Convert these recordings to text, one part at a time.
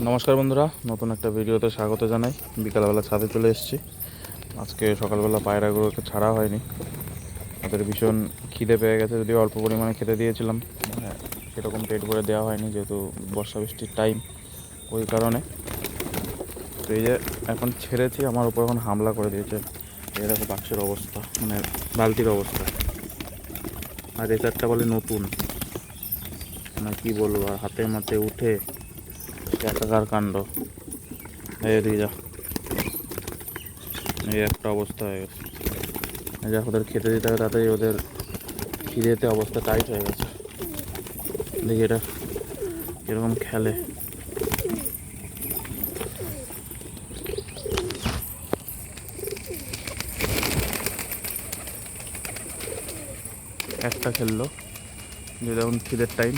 নমস্কার বন্ধুরা, নতুন একটা ভিডিওতে স্বাগত জানাই। বিকালবেলা ছাদে চলে এসেছি। আজকে সকালবেলা পায়রাগুলোকে ছাড়া হয়নি, ওদের ভীষণ খিদে পেয়ে গেছে। যদিও অল্প পরিমাণে খেতে দিয়েছিলাম, সেরকম পেট ভরে দেওয়া হয়নি যেহেতু বর্ষা বৃষ্টির টাইম, ওই কারণে। তো এই যে এখন ছেড়েছি, আমার উপর এখন হামলা করে দিয়েছে। এই দেখো বাক্সের অবস্থা, মানে বালতির অবস্থা। আর রেচারটা বলে নতুন, না কি বলবো, আর হাতে মাতে উঠে একাকার কাণ্ড। এই দিয়ে যা, এই একটা অবস্থা হয়ে গেছে। যা ওদের খেতে দিতে হবে তাতেই ওদের খিদেতে অবস্থা টাইট হয়ে গেছে। দেখি এটা এরকম খেলে। একটা খেললো, যে যখন খিদের টাইম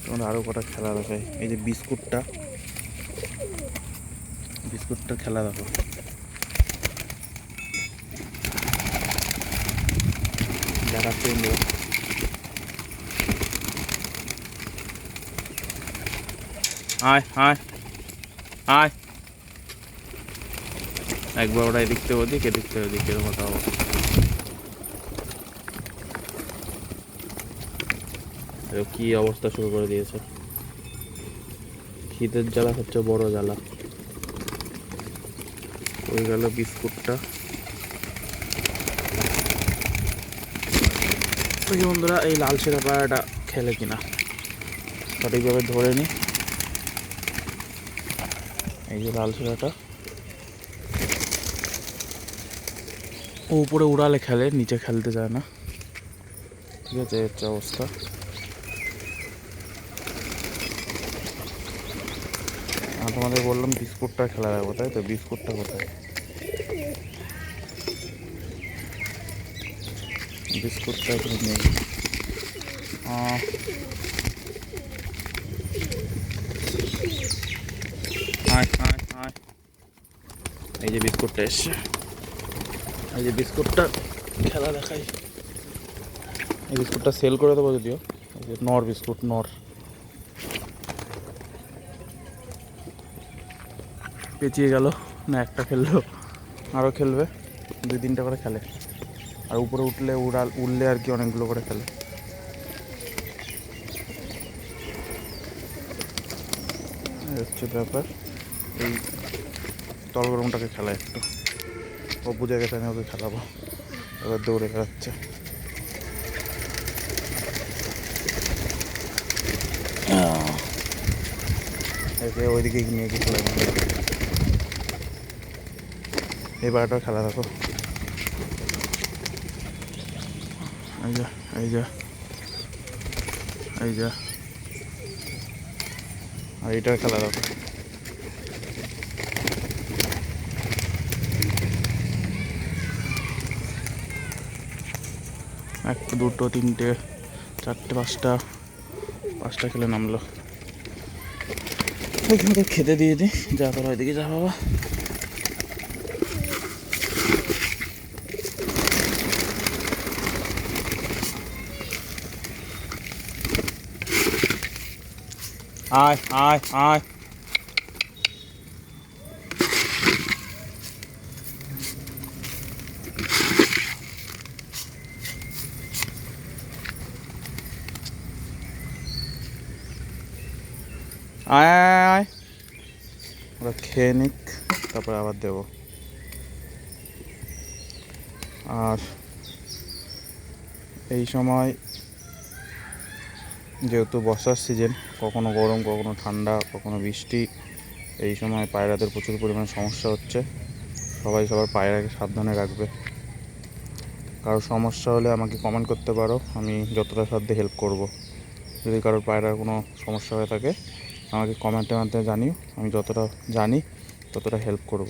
তখন আরও কটা খেলা দেখায়। এই যে বিস্কুটটা খেলা দেখো। দেখাচ্ছি বন্ধুরা, আয় আয় আয়। একবার ওরা এদিক থেকে ওদিক, এদিক থেকে ওদিক, এরকম একটা অবস্থা। কি অবস্থা শুরু করে দিয়েছে। খিদের জ্বালা হচ্ছে বড় জ্বালা। ওই গেল বিস্কুটটা। ওই বন্ধুরা, এই লাল সেরা পায়রাটা খেলে কিনা সঠিকভাবে ধরে নি। এই যে লাল সেরাটা, ও উপরে উড়ালে খেলে, নিচে খেলতে যায় না। ঠিক আছে, হচ্ছে অবস্থা। তোমাদের বললাম বিস্কুটটা খেলা রাখবো, তাই তো? বিস্কুটটা কোথায়? বিস্কুটটা এখানে নেই। এই যে বিস্কুটটা এসছে, এই যে বিস্কুটটা খেলা দেখাই। এই বিস্কুটটা সেল করে দেবো যদিও। এই যে নর বিস্কুট, নর। পেঁচিয়ে গেল না, একটা খেললো, আরও খেলবে, 2-3টা করে খেলে। আর উপরে উঠলে আর কি অনেকগুলো করে খেলে। হচ্ছে ব্যাপার। এই তলগরমটাকে খেলায় একটু, ও বুঝে গেছে আমি ওকে খেলাবো। এবার দৌড়ে বেড়াচ্ছে। একে ওইদিকে নিয়ে গিয়ে খেলা। এই বারোটা খেলা দেখো। এই যা, এই যা, এই যা। আর এইটার খেলা দেখো। 1, 2, 3, 4, 5টা খেলে নামলো। ওইখানে খেতে দিয়ে দিই, যা তোরা ওইদিকে যা বাবা। আয় আয় আয়। আয় আয়, ওরা খেয়ে নিক, তারপরে আবার দেব। আর এই সময় যেহেতু বর্ষার সিজন, কখনো গরম, কখনো ঠান্ডা, কখনো বৃষ্টি, এই সময় পায়রাদের প্রচুর পরিমাণে সমস্যা হচ্ছে। সবাই সবার পায়রাকে সাবধানে রাখবে। কারো সমস্যা হলে আমাকে কমেন্ট করতে পারো, আমি যতটা সাধ্য হেল্প করব। যদি কারোর পায়রার কোনো সমস্যা হয়ে থাকে আমাকে কমেন্টের মাধ্যমে জানিও, আমি যতটা জানি ততটা হেল্প করব।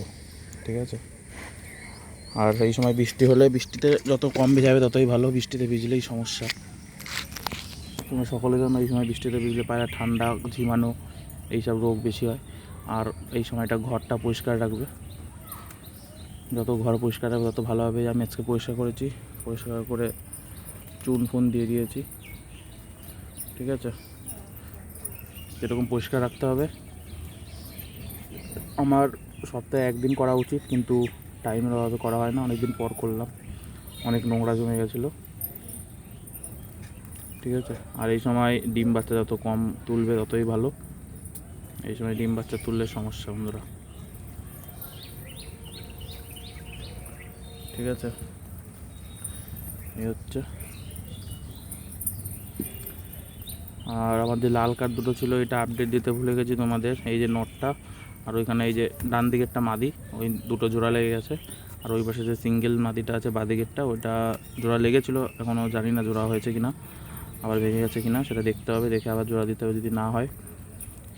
ঠিক আছে? আর এই সময় বৃষ্টি হলে, বৃষ্টিতে যত কম ভিজাবে ততই ভালো। বৃষ্টিতে ভিজলেই সমস্যা। তোমরা সকলের জন্য এই সময় বৃষ্টিতে ভিজলে পায়রা ঠান্ডা, ঝিমানো, এইসব রোগ বেশি হয়। আর এই সময়টা ঘরটা পরিষ্কার রাখবে। যত ঘর পরিষ্কার রাখবে তত ভালো হবে। আমি আজকে পরিষ্কার করেছি, পরিষ্কার করে চুন ফুন দিয়ে দিয়েছি। ঠিক আছে? এরকম পরিষ্কার রাখতে হবে। আমার সপ্তাহে একদিন করা উচিত, কিন্তু টাইমের অভাবে করা হয় না। অনেক দিন পর করলাম, অনেক নোংরা জমে গেছিলো। ঠিক আছে, আর এই সময় ডিম বাচ্চা যত কম তুলবে ততই ভালো। এই সময় ডিম বাচ্চা তুললে সমস্যা বন্ধুরা। ঠিক আছে, এই হচ্ছে। আর আমাদের লাল কার্ড দুটো ছিল, এটা আপডেট দিতে ভুলে গেছি তোমাদের। এই যে নটটা, আর ওইখানে এই যে ডান দিকেরটা মাদি, ওই দুটো জোড়া লেগে গেছে। আর ওই পাশে যে সিঙ্গেল মাদিটা আছে বাদিকেরটা, ওইটা জোড়া লেগেছিলো, এখনও জানি না জোড়া হয়েছে কিনা, আবার ভেঙে গেছে কিনা সেটা দেখতে হবে, দেখে আবার জোড়া দিতে হবে যদি না হয়।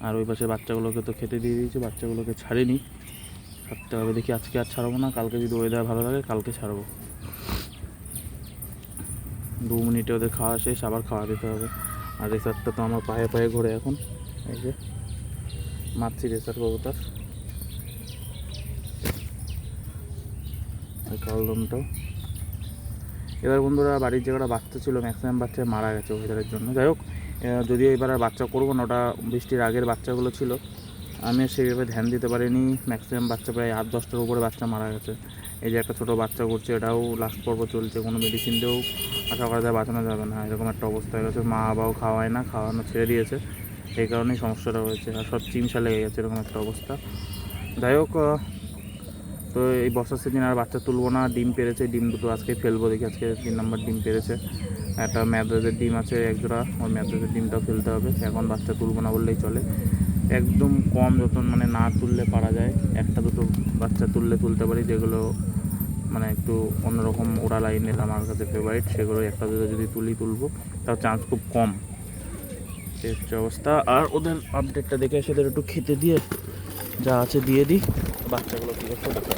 আর ওই পাশে বাচ্চাগুলোকে তো খেতে দিয়ে দিয়েছি, বাচ্চাগুলোকে ছাড়িনি, ছাড়তে হবে। দেখি আজকে আর ছাড়বো না, কালকে যদি ওয়েদার ভালো লাগে কালকে ছাড়বো। 2 মিনিটে ওদের খাওয়া শেষ, আবার খাওয়া দিতে হবে। আর রেসারটা তো আমার পায়ে পায়ে ঘোরে এখন। এই যে মাছি রেসার কবুতর, ওই কালদমটাও। এবার বন্ধুরা বাড়ির জায়গাটা বাচ্চা ছিল, ম্যাক্সিমাম বাচ্চা মারা গেছে ওয়েদারের জন্য। যাই হোক, যদিও এবার আর বাচ্চা করবো না, ওটা বৃষ্টির আগের বাচ্চাগুলো ছিল, আমি সেইভাবে ধ্যান দিতে পারিনি। ম্যাক্সিমাম বাচ্চা প্রায় 8-10টার উপরে বাচ্চা মারা গেছে। এই যে একটা ছোটো বাচ্চা করছে, এটাও লাস্ট পর্ব চলছে, কোনো মেডিসিন দিয়েও আশা করা যায় বাঁচানো যাবে না, এরকম একটা অবস্থা হয়ে গেছে। মা বাবাও খাওয়ায় না, খাওয়ানো ছেড়ে দিয়েছে, এই কারণেই সমস্যাটা হয়েছে। আর সব চিমসা লেগে গেছে, এরকম একটা অবস্থা। যাই হোক, তো এই বর্ষার সিজন আর বাচ্চা তুলবো না। ডিম পেরেছে, ডিম দুটো আজকে ফেলবো, দেখি আজকে 3 নম্বর ডিম পেরেছে। একটা ম্যাদ্রাজের ডিম আছে একজোড়া, ওই ম্যাদ্রাজের ডিমটাও ফেলতে হবে। এখন বাচ্চা তুলবো না বললেই চলে, একদম কম যতন, মানে না তুললে পারা যায়। একটা দুটো বাচ্চা তুলতে পারি, যেগুলো মানে একটু অন্যরকম ওড়া লাইনের আমার কাছে ফেভারিট, সেগুলো একটা দুটো যদি তুলবো, তার চান্স খুব কম। এই হচ্ছে অবস্থা। আর ওদের আপডেটটা দেখে সেদের একটু খেতে দিয়ে যা আছে দিয়ে দিই, বাচ্চাগুলো কী করছে দেখো।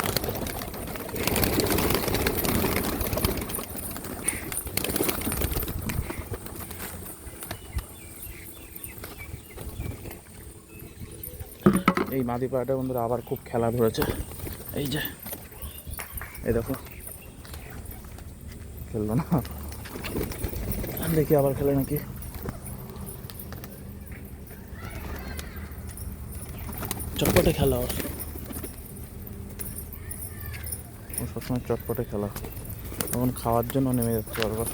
এই মাদি পাড়াটা বন্ধুরা আবার খুব খেলা ধরেছে। এই যে এই দেখো, খেললো না, দেখি আবার খেলে নাকি। চটপটে খেলা ওর সবসময় চটপটে খেলা, তখন খাওয়ার জন্য নেমে যাচ্ছে বারবার।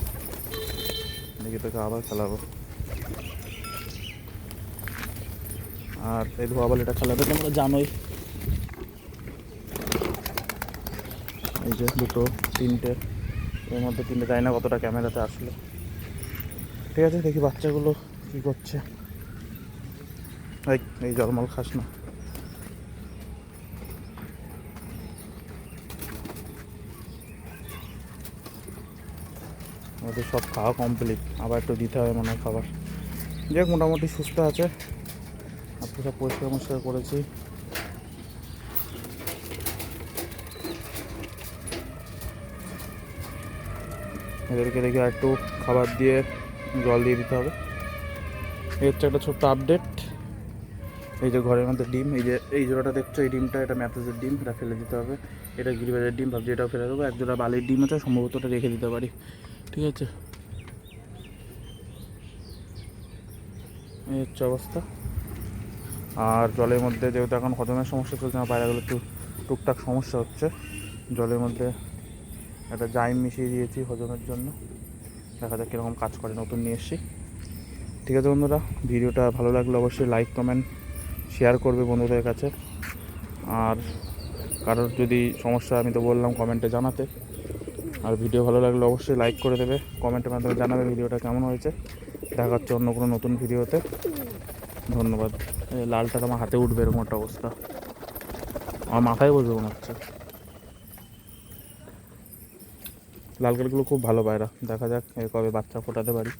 দেখি তোকে আবার খেলাবো। আর এই ধোয়াবালিটা খেলাতে তোমরা জানোই। এই যে দুটো তিনটে, এর মধ্যে তিনটে, জানি না কতটা ক্যামেরাতে আসলো। ঠিক আছে, দেখি বাচ্চাগুলো কী করছে। এই জলমল খাস না। ওদের সব খাওয়া কমপ্লিট, আবার একটু দিতে হবে মনে হয় খাবার। যাক, মোটামুটি সুস্থ আছে। আপনি সব পরিষ্কার করেছি। এদেরকে দেখি আর একটু খাবার দিয়ে জল দিয়ে দিতে হবে। এই হচ্ছে একটা ছোট্ট আপডেট। এই যে ঘরের মধ্যে ডিম, এই যে এই জোড়াটা দেখছো, এই ডিমটা, এটা ম্যাথেজের ডিম, এটা ফেলে দিতে হবে। এটা গিরিবাজের ডিম, ভাবছি এটাও ফেলে দেবো। এক জোড়া বালির ডিম আছে, সম্ভবত ওটা রেখে দিতে পারি। ঠিক আছে, এই হচ্ছে অবস্থা। আর জলের মধ্যে যেহেতু এখন হজমের সমস্যা চলছে, আমার পায়রাগুলো একটু টুকটাক সমস্যা হচ্ছে। জলের মধ্যে একটা জাইম মিশিয়ে দিয়েছি হজমের জন্য, দেখা যাক কীরকম কাজ করে, নতুন নিয়ে এসেছি। ঠিক আছে বন্ধুরা, ভিডিওটা ভালো লাগলে অবশ্যই লাইক কমেন্ট শেয়ার করবে বন্ধুদের কাছে। আর কারোর যদি সমস্যা, আমি তো বললাম কমেন্টে জানাতে। আর ভিডিও ভালো লাগলে অবশ্যই লাইক করে দেবে, কমেন্টের মাধ্যমে জানাবে ভিডিওটা কেমন হয়েছে। দেখা হচ্ছে অন্য কোনো নতুন ভিডিওতে। ধন্যবাদ। লালটা আমার হাতে উঠবে এরকম একটা অবস্থা, আমার মাথায় বসবে মনে হচ্ছে। লাল কালগুলো খুব ভালো পায়রা, দেখা যাক কবে বাচ্চা ফোটাতে পারি।